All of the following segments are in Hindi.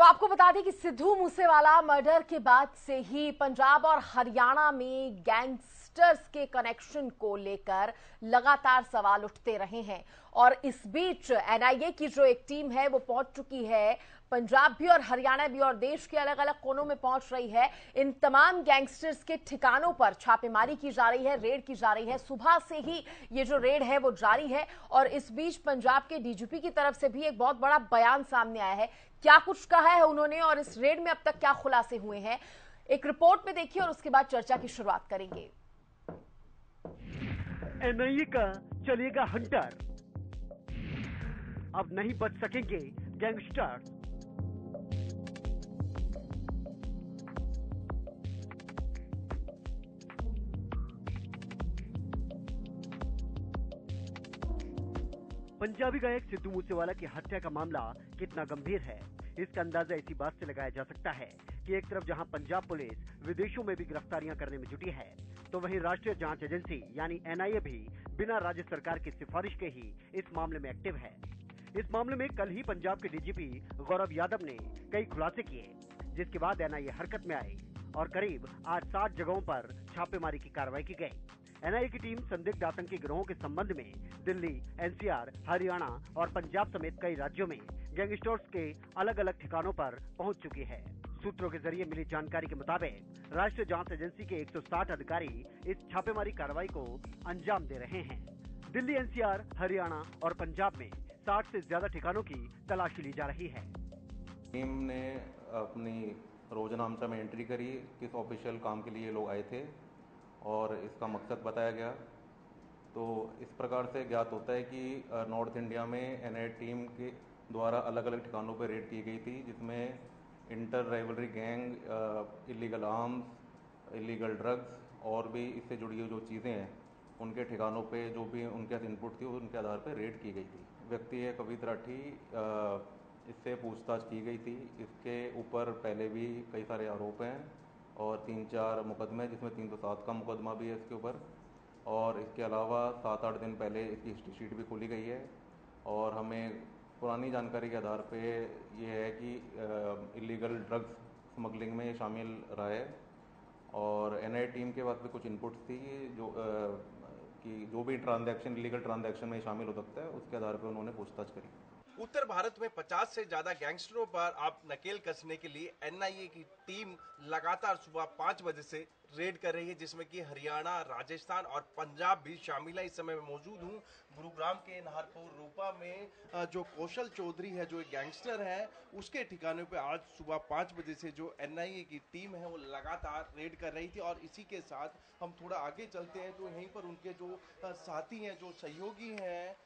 आपको बता दें कि सिद्धू मूसेवाला मर्डर के बाद से ही पंजाब और हरियाणा में गैंगस्टर्स के कनेक्शन को लेकर लगातार सवाल उठते रहे हैं और इस बीच एनआईए की जो एक टीम है वो पहुंच चुकी है पंजाब भी और हरियाणा भी और देश के अलग अलग कोनों में पहुंच रही है। इन तमाम गैंगस्टर्स के ठिकानों पर छापेमारी की जा रही है, रेड की जा रही है। सुबह से ही ये जो रेड है वो जारी है और इस बीच पंजाब के डीजीपी की तरफ से भी एक बहुत बड़ा बयान सामने आया है। क्या कुछ कहा है उन्होंने और इस रेड में अब तक क्या खुलासे हुए हैं, एक रिपोर्ट में देखिए और उसके बाद चर्चा की शुरुआत करेंगे। एनआईए का चलेगा हंटर, अब नहीं बच सकेंगे गैंगस्टर। पंजाबी गायक सिद्धू मूसेवाला की हत्या का मामला कितना गंभीर है, इसका अंदाजा इसी बात से लगाया जा सकता है कि एक तरफ जहां पंजाब पुलिस विदेशों में भी गिरफ्तारियां करने में जुटी है, तो वहीं राष्ट्रीय जांच एजेंसी यानी एनआईए भी बिना राज्य सरकार की सिफारिश के ही इस मामले में एक्टिव है। इस मामले में कल ही पंजाब के डीजीपी गौरव यादव ने कई खुलासे किए, जिसके बाद एनआईए हरकत में आई और करीब 8-7 जगहों पर छापेमारी की कार्रवाई की गई। एनआईए की टीम संदिग्ध आतंकी गिरोहों के संबंध में दिल्ली, एनसीआर, हरियाणा और पंजाब समेत कई राज्यों में गैंगस्टर्स के अलग अलग ठिकानों पर पहुंच चुकी है। सूत्रों के जरिए मिली जानकारी के मुताबिक राष्ट्रीय जांच एजेंसी के 160 अधिकारी इस छापेमारी कार्रवाई को अंजाम दे रहे हैं। दिल्ली, एनसीआर, हरियाणा और पंजाब में 60 से ज्यादा ठिकानों की तलाशी ली जा रही है। टीम ने अपनी रोजनामचा में एंट्री करी, किस ऑफिशियल काम के लिए लोग आए थे और इसका मकसद बताया गया। तो इस प्रकार से ज्ञात होता है कि नॉर्थ इंडिया में एनआईए टीम के द्वारा अलग अलग ठिकानों पर रेड की गई थी, जिसमें inter rivalry gang, illegal arms, illegal drugs और भी इससे जुड़ी हुई जो चीज़ें हैं उनके ठिकानों पे जो भी उनके इनपुट थी उनके आधार पर रेड की गई थी। व्यक्ति है कवित राठी, इससे पूछताछ की गई थी। इसके ऊपर पहले भी कई सारे आरोप हैं और 3-4 मुकदमे, जिसमें 307 का मुकदमा भी है इसके ऊपर। और इसके अलावा 7-8 दिन पहले इसकी हिस्ट्री शीट भी खोली गई है और हमें पुरानी जानकारी के आधार पे ये है कि इलीगल ड्रग्स स्मगलिंग में शामिल रहा है। और एनआईए टीम के पास भी कुछ इनपुट्स थी कि जो भी ट्रांजैक्शन इलीगल ट्रांजैक्शन में शामिल हो सकता है, उसके आधार पर उन्होंने पूछताछ करी। उत्तर भारत में 50 से ज्यादा गैंगस्टरों पर आप नकेल कसने के लिए एनआईए की टीम लगातार सुबह 5 बजे से रेड कर रही है, जिसमें कि हरियाणा, राजस्थान और पंजाब भी शामिल है। इस समय मैं मौजूद हूँ गुरुग्राम के नाहरपुर रूपा में। जो कौशल चौधरी है, जो एक गैंगस्टर है, उसके ठिकाने पे आज सुबह 5 बजे से जो एनआईए की टीम है वो लगातार रेड कर रही थी। और इसी के साथ हम थोड़ा आगे चलते हैं तो यहीं पर उनके जो साथी हैं, जो सहयोगी हैं,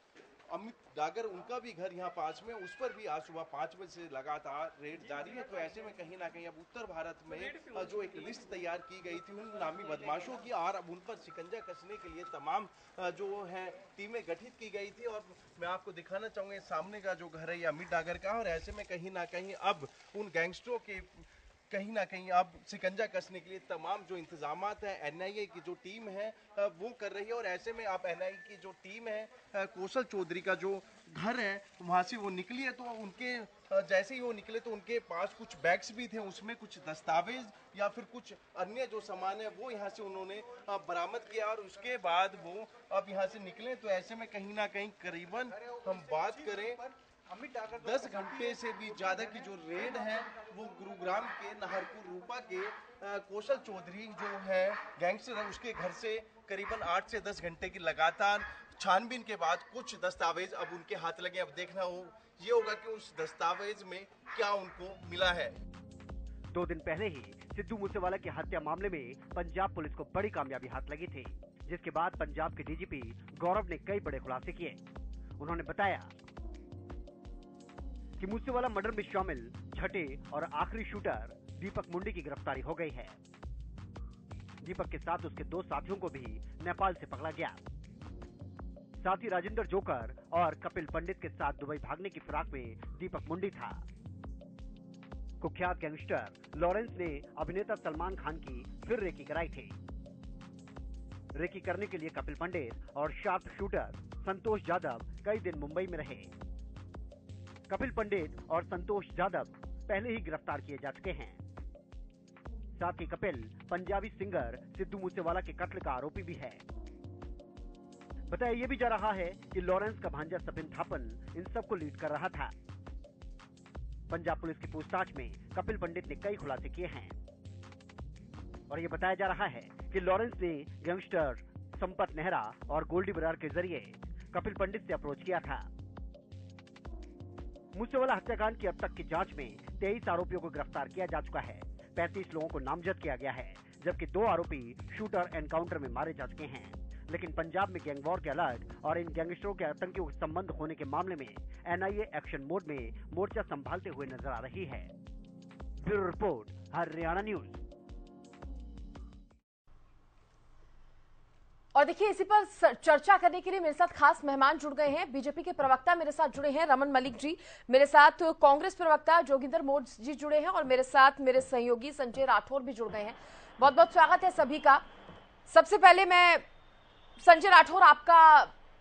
अमित डागर, उनका भी घर यहाँ पास में, उस पर भी आज सुबह 5 बजे से लगातार रेड जारी है। तो ऐसे में कहीं ना कहीं अब उत्तर भारत में जो एक लिस्ट तैयार की गई थी उन नामी बदमाशों की, और अब उन पर शिकंजा कसने के लिए तमाम जो है टीमें गठित की गई थी। और मैं आपको दिखाना चाहूँगा सामने का जो घर है ये अमित डागर का, और ऐसे में कहीं ना कहीं अब उन गैंगस्टरों के कहीं ना कहीं अब शिकंजा कसने के लिए तमाम जो इंतजामात है एनआईए की जो टीम है वो कर रही है। और ऐसे में आप एनआईए की जो टीम है, कौशल चौधरी का जो घर है वहाँ से वो निकली है, तो उनके जैसे ही वो निकले तो उनके पास कुछ बैग्स भी थे, उसमें कुछ दस्तावेज या फिर कुछ अन्य जो सामान है वो यहाँ से उन्होंने बरामद किया। और उसके बाद वो अब यहाँ से निकले। तो ऐसे में कहीं ना कहीं करीबन हम बात करें 10 घंटे से भी ज्यादा की जो रेड है वो गुरुग्राम के नाहरपुर रूपा के कौशल चौधरी जो है गैंगस्टर है उसके घर से करीबन 8 से 10 घंटे की लगातार छानबीन के बाद कुछ दस्तावेज अब उनके हाथ लगे। अब देखना ये होगा कि उस दस्तावेज में क्या उनको मिला है। 2 दिन पहले ही सिद्धू मूसेवाला की हत्या मामले में पंजाब पुलिस को बड़ी कामयाबी हाथ लगी थी, जिसके बाद पंजाब के डीजीपी गौरव ने कई बड़े खुलासे किए। उन्होंने बताया कि मूसेवाला मर्डर में शामिल छठे और आखिरी शूटर दीपक मुंडी की गिरफ्तारी हो गई है। दीपक के साथ उसके 2 साथियों को भी नेपाल से पकड़ा गया। साथ ही राजेंद्र जोकर और कपिल पंडित के साथ दुबई भागने की फिराक में दीपक मुंडी था। कुख्यात गैंगस्टर लॉरेंस ने अभिनेता सलमान खान की फिर रेकी कराई थी। रेकी करने के लिए कपिल पंडित और शार्प शूटर संतोष जाधव कई दिन मुंबई में रहे। कपिल पंडित और संतोष जाधव पहले ही गिरफ्तार किए जा चुके हैं। साथ ही कपिल पंजाबी सिंगर सिद्धू मूसेवाला के कत्ल का आरोपी भी है। बताया यह भी जा रहा है कि लॉरेंस का भांजा सपिन थापन इन सबको लीड कर रहा था। पंजाब पुलिस की पूछताछ में कपिल पंडित ने कई खुलासे किए हैं और यह बताया जा रहा है कि लॉरेंस ने गैंगस्टर संपत नेहरा और गोल्डी बरार के जरिए कपिल पंडित से अप्रोच किया था। मूसेवाला हत्याकांड की अब तक की जांच में 23 आरोपियों को गिरफ्तार किया जा चुका है। 35 लोगों को नामजद किया गया है, जबकि 2 आरोपी शूटर एनकाउंटर में मारे जा चुके हैं। लेकिन पंजाब में गैंगवॉर के अलर्ट और इन गैंगस्टरों के आतंकियों के संबंध होने के मामले में एनआईए एक्शन मोड में मोर्चा संभालते हुए नजर आ रही है। Bureau report, Haryana news. और देखिए, इसी पर चर्चा करने के लिए मेरे साथ खास मेहमान जुड़ गए हैं। बीजेपी के प्रवक्ता मेरे साथ जुड़े हैं रमन मलिक जी, मेरे साथ कांग्रेस प्रवक्ता जोगिंदर मोड जी जुड़े हैं और मेरे साथ मेरे सहयोगी संजय राठौर भी जुड़ गए हैं। बहुत बहुत स्वागत है सभी का। सबसे पहले मैं संजय राठौर आपका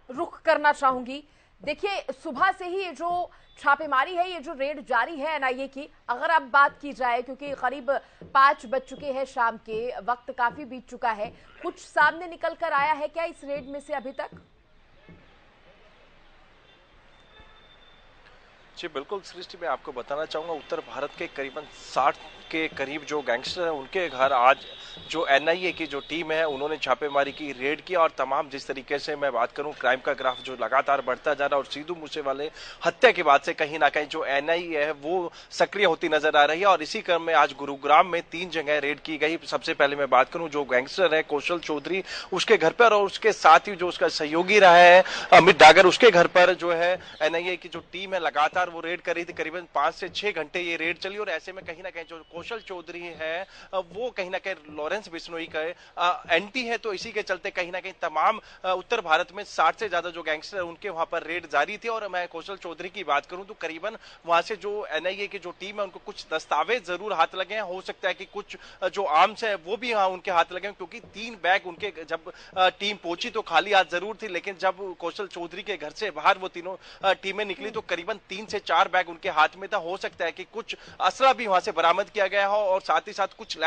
रुख करना चाहूंगी। देखिए, सुबह से ही ये जो छापेमारी है, ये जो रेड जारी है एनआईए की, अगर अब बात की जाए, क्योंकि करीब 5 बज चुके हैं शाम के, वक्त काफी बीत चुका है, कुछ सामने निकल कर आया है क्या इस रेड में से अभी तक? जी बिल्कुल सृष्टि, मैं आपको बताना चाहूंगा उत्तर भारत के करीबन 60 के करीब जो गैंगस्टर हैं उनके घर आज जो एनआईए की जो टीम है उन्होंने छापेमारी की, रेड किया और तमाम जिस तरीके से मैं बात करूं क्राइम का ग्राफ जो लगातार बढ़ता जा रहा है और सिद्धू मूसेवाले हत्या के बाद से कहीं ना कहीं जो एनआईए है वो सक्रिय होती नजर आ रही है। और इसी क्रम में आज गुरुग्राम में 3 जगह रेड की गई। सबसे पहले मैं बात करूं जो गैंगस्टर है कौशल चौधरी, उसके घर पर, और उसके साथ ही जो उसका सहयोगी रहा है अमित डागर, उसके घर पर जो है एनआईए की जो टीम है लगातार वो रेड कर रही थी। करीबन 5 से 6 घंटे ये रेड चली और ऐसे में कहीं ना कहीं जो कौशल चौधरी है वो कहीं ना कहीं लॉरेंस बिश्नोई का एंटी है, तो इसी के चलते कहीं ना कहीं तमाम उत्तर भारत में 60 से ज्यादा जो गैंगस्टर है उनके वहां पर रेड जारी थी। और मैं कौशल चौधरी की बात करूं तो करीबन वहां से जो एनआईए की जो टीम है उनको कुछ दस्तावेज जरूर हाथ लगे हैं, हो सकता है कि कुछ जो आर्म्स है वो भी उनके हाथ लगे हैं, क्योंकि 3 बैग उनके जब टीम पहुंची तो खाली हाथ जरूर थी, लेकिन जब कौशल चौधरी के घर से बाहर वो तीनों टीमें निकली तो करीबन 3 से 4 बैग उनके हाथ में था। हो सकता है कि कुछ असला भी वहां से बरामद किया गया हो और साथ ही साथ कुछ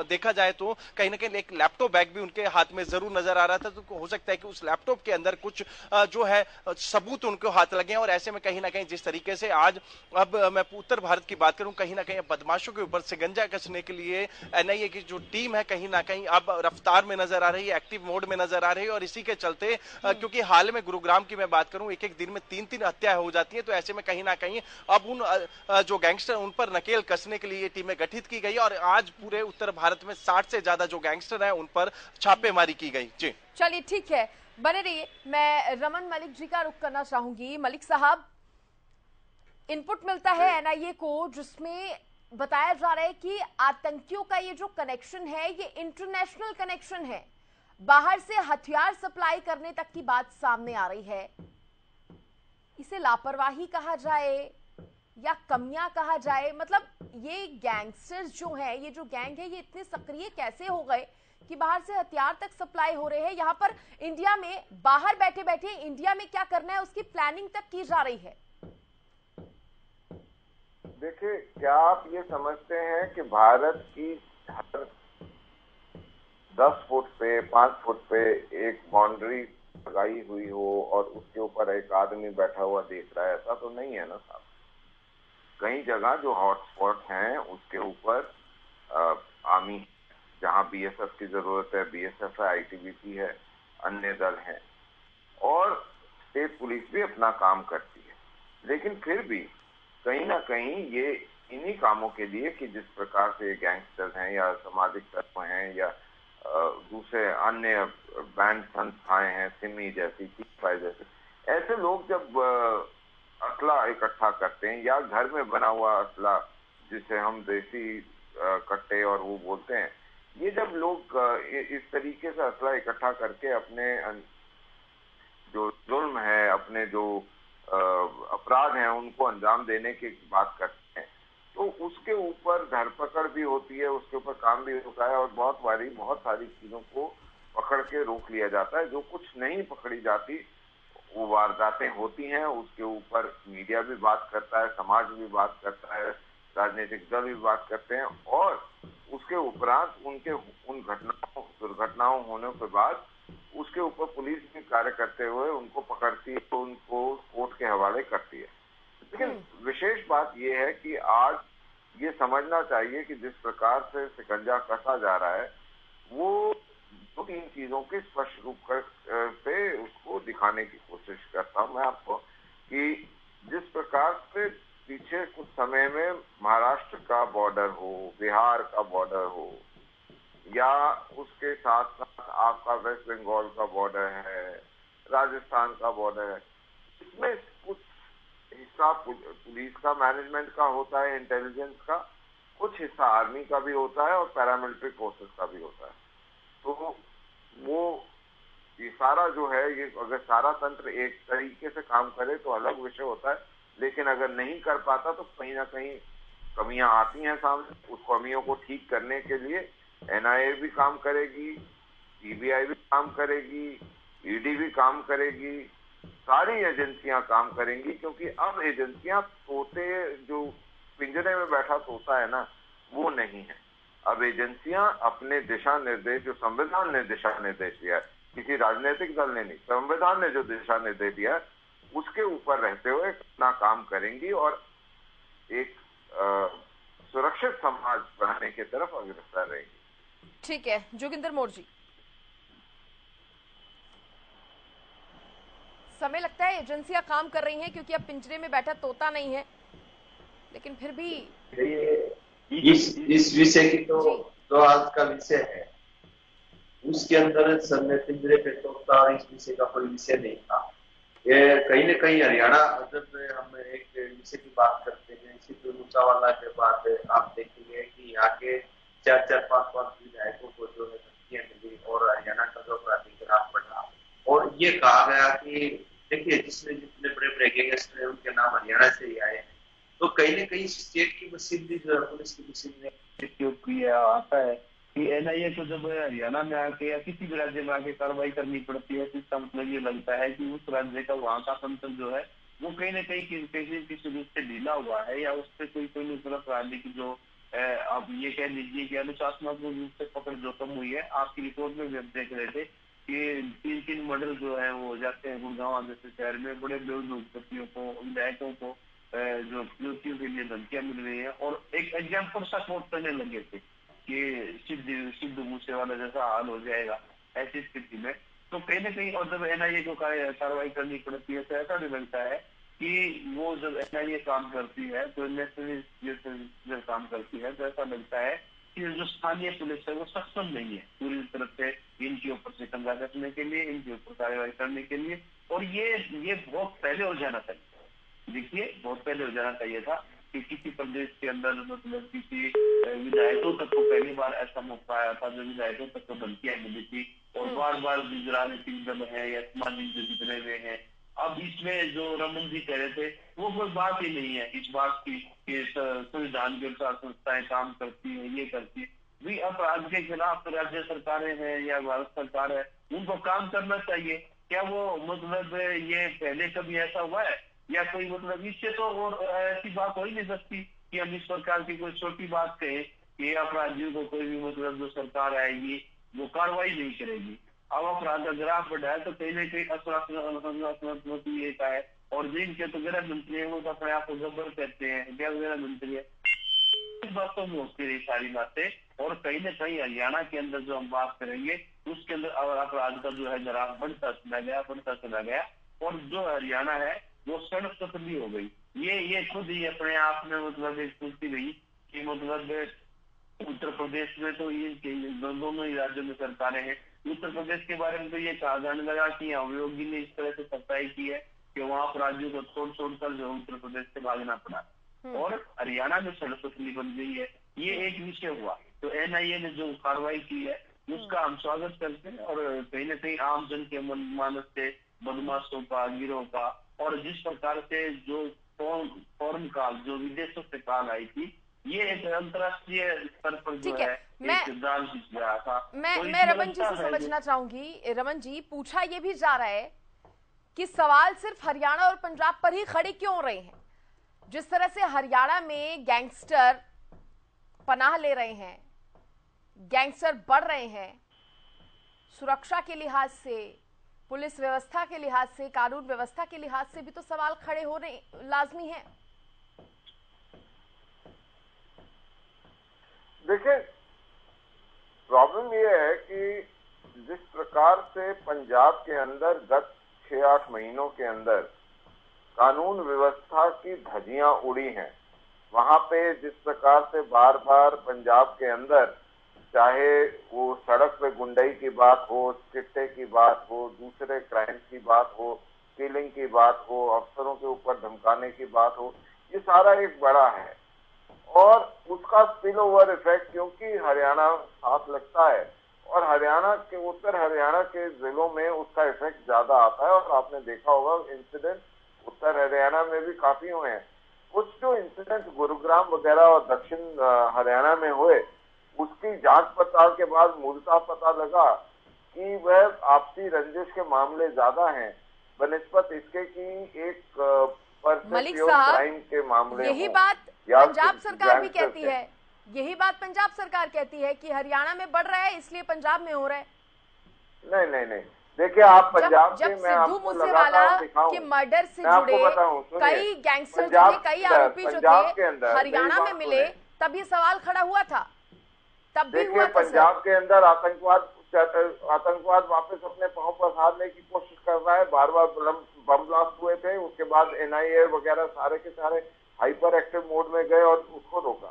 देखा जाए तो कहीं ना कहीं एक लैपटॉप बैग भी उनके हाथ में जरूर नजर आ रहा था, तो हो सकता है कि उस लैपटॉप के अंदर कुछ जो है सबूत उनको हाथ लगे हैं। और ऐसे में कहीं ना कहीं जिस तरीके से आज अब मैं उत्तर भारत की बात करूं, कहीं ना कहीं बदमाशों के ऊपर शिकंजा कसने के लिए एनआईए की जो टीम है कहीं ना कहीं अब रफ्तार में नजर आ रही है, एक्टिव मोड में नजर आ रही है। और इसी के चलते क्योंकि हाल में गुरुग्राम की मैं बात करूं एक दिन में 3-3 हत्याएं हो जाती है, तो ऐसे में कहीं ना कहीं अब उन जो गैंगस्टर उन पर नकेल कसने के लिए टीमें गठित की गई और आज पूरे उत्तर भारत में 60 से ज्यादा जो गैंगस्टर हैं उन पर छापेमारी की गई। जी चलिए ठीक है, बने रहिए। मैं रमन मलिक जी का रुख करना चाहूंगी। मलिक साहब, इनपुट मिलता है एनआईए को जिसमें बताया जा रहा है कि आतंकियों का ये जो कनेक्शन है ये इंटरनेशनल कनेक्शन है, बाहर से हथियार सप्लाई करने तक की बात सामने आ रही है। इसे लापरवाही कहा जाए या कमियां कहा जाए, मतलब ये गैंगस्टर्स जो हैं, ये जो गैंग है, ये इतने सक्रिय कैसे हो गए कि बाहर से हथियार तक सप्लाई हो रहे हैं? यहाँ पर इंडिया में बाहर बैठे बैठे इंडिया में क्या करना है उसकी प्लानिंग तक की जा रही है। देखिए, क्या आप ये समझते हैं कि भारत की हर 10 फुट पे 5 फुट पे एक बाउंड्री लगाई हुई हो और उसके ऊपर एक आदमी बैठा हुआ देख रहा है? ऐसा तो नहीं है ना साहब। कई जगह जो हॉटस्पॉट हैं उसके ऊपर आर्मी, जहां बीएसएफ की जरूरत है बीएसएफ है, आईटीबीपी है, अन्य दल हैं और स्टेट पुलिस भी अपना काम करती है। लेकिन फिर भी कहीं ना कहीं ये इन्हीं कामों के लिए कि जिस प्रकार से गैंगस्टर्स हैं या सामाजिक तत्व हैं या दूसरे अन्य बैंड संस्थाएं हैं, सिमी जैसी, टीफाई जैसे, ऐसे लोग जब असला इकट्ठा करते हैं या घर में बना हुआ असला जिसे हम देसी कट्टे और वो बोलते हैं, ये जब लोग इस तरीके से असला इकट्ठा करके अपने जो जुल्म है, अपने जो अपराध हैं उनको अंजाम देने की बात करते हैं, तो उसके ऊपर धरपकड़ भी होती है, उसके ऊपर काम भी होता है और बहुत सारी चीजों को पकड़ के रोक लिया जाता है। जो कुछ नहीं पकड़ी जाती वो वारदातें होती हैं, उसके ऊपर मीडिया भी बात करता है, समाज भी बात करता है, राजनीतिक दल भी बात करते हैं, और उसके उपरांत उनके उन दुर्घटनाओं होने के बाद उसके ऊपर पुलिस भी कार्य करते हुए उनको पकड़ती है, तो उनको कोर्ट के हवाले करती है। लेकिन विशेष बात यह है कि आज ये समझना चाहिए कि जिस प्रकार से शिकंजा कसा जा रहा है, वो दो तीन चीजों के स्पष्ट रूप से उसको दिखाने की कोशिश करता हूं मैं आपको, कि जिस प्रकार से पीछे कुछ समय में महाराष्ट्र का बॉर्डर हो, बिहार का बॉर्डर हो, या उसके साथ साथ आपका वेस्ट बंगाल का बॉर्डर है, राजस्थान का बॉर्डर है, इसमें कुछ हिस्सा पुलिस का मैनेजमेंट का होता है, इंटेलिजेंस का, कुछ हिस्सा आर्मी का भी होता है और पैरामिलिट्री फोर्सेस का भी होता है। तो वो ये सारा जो है, ये अगर सारा तंत्र एक तरीके से काम करे तो अलग विषय होता है, लेकिन अगर नहीं कर पाता तो कहीं ना कहीं कमियां आती हैं सामने। उस कमियों को ठीक करने के लिए एनआईए भी काम करेगी, सीबीआई भी काम करेगी, ईडी भी काम करेगी, सारी एजेंसियां काम करेंगी, क्योंकि अब एजेंसियां तोते जो पिंजरे में बैठा तोता है ना, वो नहीं है। अब एजेंसियां अपने दिशा निर्देश, जो संविधान ने दिशा निर्देश दिया है, किसी राजनीतिक दल ने नहीं, संविधान ने जो दिशा निर्देश दिया है उसके ऊपर रहते हुए अपना काम करेंगी और एक सुरक्षित समाज बनाने की तरफ अग्रसर रहेंगी। ठीक है जोगिंदर मोर जी, समय लगता है एजेंसियां काम कर रही हैं क्योंकि अब पिंजरे में बैठा तोता नहीं है, लेकिन फिर भी इस विषय की तो जो आज का विषय है उसके अंदर समय पिंजरे पे तोता और इस विषय का कोई विषय नहीं था। ये कहीं न कहीं हरियाणा, जब हम एक विषय की बात करते हैं, इसी भूसावाला के बाद आप देखेंगे कि यहाँ के 4-5 विधायकों को जो है धमकियां मिली और हरियाणा का जो प्राधिकरण बढ़ा, और ये कहा गया कि देखिए जिसमें जितने बड़े बड़े गैंगस्टर हैं उनके नाम हरियाणा से ही आए हैं। तो कहीं न कहीं स्टेट की मशीन भी जो है, पुलिस की मशीन ने उपयोग किया आता है कि एनआईए को जब हरियाणा में आके या किसी भी राज्य में आके कार्रवाई करनी पड़ती है, तो इसका मतलब ये लगता है कि उस राज्य का वहाँ का तंत्र जो है वो कहीं न कहीं किसी रूप से ढीला हुआ है, या उस पर कोई अपराधी की जो आप ये कह लीजिए कि अनुशासनात्मक रूप से पकड़ जो कम हुई है। आपकी रिपोर्ट में भी हम देख रहे थे कि 3 मर्डर जो है वो हो जाते हैं गुड़गांव जैसे शहर में, बड़े उद्योगपतियों को, विधायकों को जो नियुक्तियों के लिए धमकियां मिल रही है, और एक एग्जाम्पल सा कोट करने लगे थे कि सिद्धू मूसेवाला जैसा हाल हो जाएगा ऐसी स्थिति में। तो कहीं न कहीं, और जब एनआईए को कार्रवाई करनी पड़ती है तो ऐसा भी लगता है कि वो जब एनआईए काम करती है तो जब काम करती है तो ऐसा लगता है कि जो स्थानीय पुलिस है वो सक्षम नहीं है पूरी तरह से इनके ऊपर शिकंजा कसने के लिए, इनके ऊपर कार्रवाई करने के लिए। और ये बहुत पहले हो जाना चाहिए, देखिए बहुत पहले हो जाना चाहिए था कि किसी प्रदेश के अंदर मतलब किसी विधायकों तक को पहली बार ऐसा मौका आया था जो विधायकों तक को धमकियां मिली थी, और बार बार राजनीतिक दल है या सामाजिक जो जितने हुए हैं, अब इसमें जो रमन जी कह रहे थे वो कोई बात ही नहीं है इस बात की कि संविधान के अनुसार संस्थाएं काम करती है, ये करती है भी। अपराध के खिलाफ राज्य सरकारें हैं या भारत सरकार है, उनको काम करना चाहिए। क्या वो मतलब ये पहले कभी ऐसा हुआ है या कोई मतलब इससे तो और ऐसी बात हो ही नहीं सकती कि हम इस प्रकार की कोई छोटी बात कहें कि अपराधियों को कोई भी मतलब जो सरकार आएगी वो कार्रवाई नहीं करेगी। अब अपराध का ग्राफ बढ़ा है तो कहीं ना कहीं असरात्मक ये का है, और जिनके तो गृह मंत्री है वो तो अपने आप को जबर कहते हैं, क्या गृह मंत्री है, इस बातों में होती रही सारी बातें। और कहीं ना कहीं हरियाणा के अंदर जो हम बात करेंगे उसके अंदर अपराध का जो है ग्राफ बढ़ता चला गया, और जो हरियाणा है वो सड़क तसली हो गई। ये खुद ही अपने आप में मतलब एक सोचती रही कि मतलब उत्तर प्रदेश में तो ये दोनों ही राज्यों में सरकारें हैं। उत्तर प्रदेश के बारे में तो ये कहा जाने लगा कि योगी ने इस तरह से सफाई की है कि वहाँ अपराधियों को छोड़कर जो उत्तर प्रदेश से भागना पड़ा, और हरियाणा में सड़क तसली बन गई है। ये एक विषय हुआ। तो एनआईए ने जो कार्रवाई की है उसका हम स्वागत करते हैं, और कहीं ना कहीं आम जन के मानस से बदमाशों का, गिरोह का, और जिस प्रकार से जो फॉरेन कॉल जो विदेशों से कॉल आई थी, ये एक अंतर्राष्ट्रीय स्तर पर जो है मैं रमन जी से समझना चाहूंगी। रमन जी, पूछा ये भी जा रहा है कि सवाल सिर्फ हरियाणा और पंजाब पर ही खड़े क्यों रहे हैं? जिस तरह से हरियाणा में गैंगस्टर पनाह ले रहे हैं, गैंगस्टर बढ़ रहे हैं, सुरक्षा के लिहाज से, पुलिस व्यवस्था के लिहाज से, कानून व्यवस्था के लिहाज से भी तो सवाल खड़े होने लाजमी हैं। देखिए, प्रॉब्लम यह है कि जिस प्रकार से पंजाब के अंदर गत 6-8 महीनों के अंदर कानून व्यवस्था की धज्जियां उड़ी हैं, वहां पे जिस प्रकार से बार बार पंजाब के अंदर, चाहे वो सड़क पे गुंडाई की बात हो, चिट्टे की बात हो, दूसरे क्राइम्स की बात हो, किलिंग की बात हो, अफसरों के ऊपर धमकाने की बात हो, ये सारा एक बड़ा है। और उसका स्पिल ओवर इफेक्ट क्योंकि हरियाणा साथ लगता है और हरियाणा के, उत्तर हरियाणा के जिलों में उसका इफेक्ट ज्यादा आता है। और आपने देखा होगा इंसिडेंट उत्तर हरियाणा में भी काफी हुए हैं। कुछ जो इंसिडेंट गुरुग्राम वगैरह और दक्षिण हरियाणा में हुए, उसकी जांच पड़ताल के बाद मूलतः पता लगा कि वह आपसी रंजिश के मामले ज्यादा हैं बनिस्बत इसके कि एक क्राइम के मामले। यही बात पंजाब सरकार भी कहती है, यही बात पंजाब सरकार कहती है कि हरियाणा में बढ़ रहा है इसलिए पंजाब में हो रहा है। नहीं नहीं नहीं, देखिए आप पंजाब जब सिद्धू मूसेवाला के मर्डर से जुड़े कई गैंगस्टर जो थे, कई आरोपी जो थे हरियाणा में मिले, तब ये सवाल खड़ा हुआ था, तब भी हुआ था। पंजाब के अंदर आतंकवाद वापस अपने पांव पर हारने की कोशिश कर रहा है। बार बार बम ब्लास्ट हुए थे, उसके बाद NIA वगैरह सारे के सारे हाइपर एक्टिव मोड में गए और उसको रोका।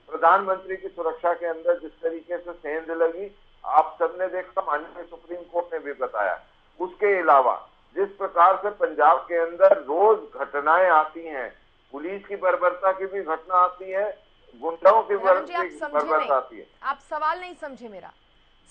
प्रधानमंत्री की सुरक्षा के अंदर जिस तरीके से सेंध लगी, आप सबने देखा, माननीय सुप्रीम कोर्ट ने भी बताया। उसके अलावा जिस प्रकार से पंजाब के अंदर रोज घटनाएं आती हैं, पुलिस की बर्बरता की भी घटना आती है, गुंडाओं की बर्बरता आती है। आप सवाल नहीं समझे मेरा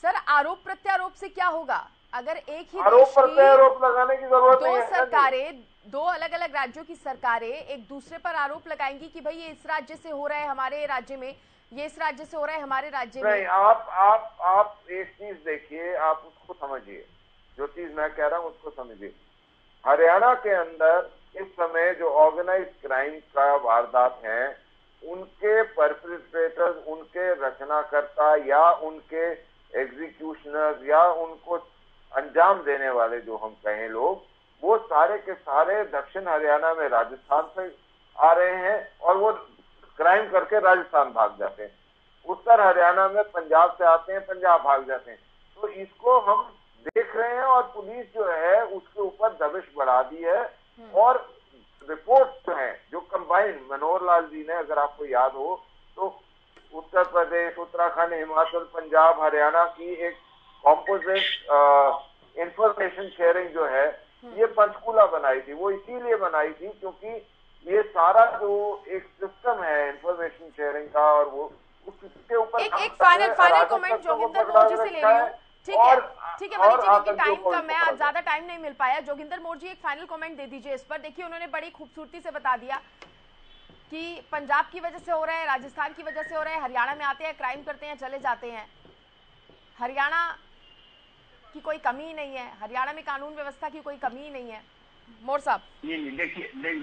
सर। आरोप प्रत्यारोप से क्या होगा? अगर एक ही आरोप प्रत्यारोप लगाने की जरूरत नहीं है। दो सरकारें, दो अलग अलग राज्यों की सरकारें एक दूसरे पर आरोप लगाएंगी कि भाई ये इस राज्य से हो रहा है हमारे राज्य में, ये इस राज्य से हो रहा है हमारे राज्य में। नहीं, आप एक चीज देखिए, आप उसको समझिए, जो चीज मैं कह रहा हूं उसको समझिए। हरियाणा के अंदर इस समय जो ऑर्गेनाइज क्राइम का वारदात है, उनके परपेट्रेटर्स, उनके रचनाकर्ता या उनके एग्जीक्यूशनर्स या उनको अंजाम देने वाले जो हम कहें लोग, वो सारे के सारे दक्षिण हरियाणा में राजस्थान से आ रहे हैं और वो क्राइम करके राजस्थान भाग जाते हैं। उत्तर हरियाणा में पंजाब से आते हैं, पंजाब भाग जाते हैं। तो इसको हम देख रहे हैं और पुलिस जो है उसके ऊपर दबिश बढ़ा दी है। और रिपोर्ट्स जो हैं, जो कंबाइन मनोहर लाल जी ने, अगर आपको याद हो तो उत्तर प्रदेश, उत्तराखंड, हिमाचल, पंजाब, हरियाणा की एक कॉम्पोजिट इंफॉर्मेशन शेयरिंग जो है, ये पंचकूला बनाई थी। वो इसीलिए बनाई थी क्योंकि ये सारा जो एक सिस्टम है इंफॉर्मेशन शेयरिंग का, और वो उसके ऊपर एक फाइनल कमेंट जोगिंदर मोर्जी से ले रही हूँ। ठीक है मनीष जी, क्योंकि टाइम कम है, आज ज्यादा टाइम नहीं मिल पाया। जोगिंदर मोर्जी एक फाइनल कमेंट दे दीजिए इस पर। देखिए, उन्होंने बड़ी खूबसूरती से बता दिया कि पंजाब की वजह से हो रहा है, राजस्थान की वजह से हो रहा है, हरियाणा में आते हैं, क्राइम करते हैं, चले जाते हैं। हरियाणा की कोई कमी ही नहीं है, हरियाणा में कानून व्यवस्था की कोई कमी ही नहीं है। मोर साहब, नहीं,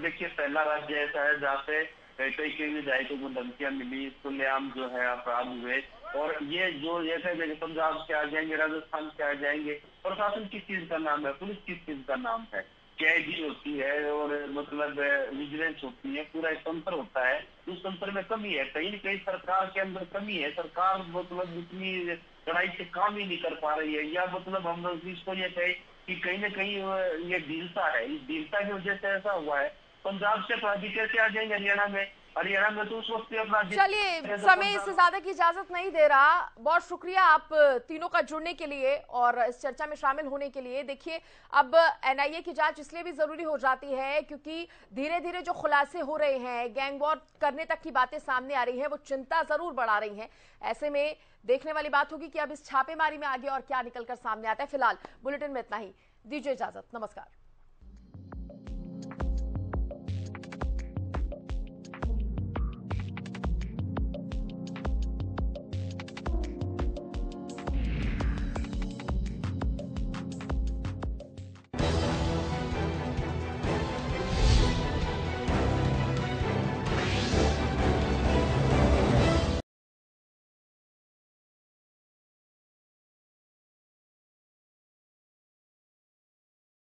देखिए पहला राज्य ऐसा है जहाँ पे कई के विधायकों को धमकियां मिली, खुलेआम जो है अपराध हुए, और ये जो ऐसे पंजाब से आ जाएंगे, राजस्थान से आ जाएंगे। प्रशासन किस चीज का नाम है, पुलिस किस चीज का नाम है, कैदी होती है और मतलब विजिलेंस होती है, पूरा एक तंत्र होता है। उस तंत्र में कमी है, कहीं न कहीं सरकार के अंदर कमी है। सरकार मतलब इतनी कड़ाई से काम ही नहीं कर पा रही है, या मतलब हम लोग इसको ये कहें कि कहीं न कहीं ये ढीलता है। इस ढीलता की वजह से ऐसा हुआ है। पंजाब से अपराधी कैसे आ जाएंगे हरियाणा में? हरियाणा में तो उस वक्त अपराधी। चलिए, समय इससे ज्यादा की इजाजत नहीं दे रहा। बहुत शुक्रिया आप तीनों का जुड़ने के लिए और इस चर्चा में शामिल होने के लिए। देखिए, अब NIA की जांच इसलिए भी जरूरी हो जाती है क्योंकि धीरे धीरे जो खुलासे हो रहे हैं, गैंग वॉर करने तक की बातें सामने आ रही हैं, वो चिंता जरूर बढ़ा रही हैं। ऐसे में देखने वाली बात होगी कि अब इस छापेमारी में आगे और क्या निकलकर सामने आता है। फिलहाल बुलेटिन में इतना ही, दीजिए इजाजत, नमस्कार।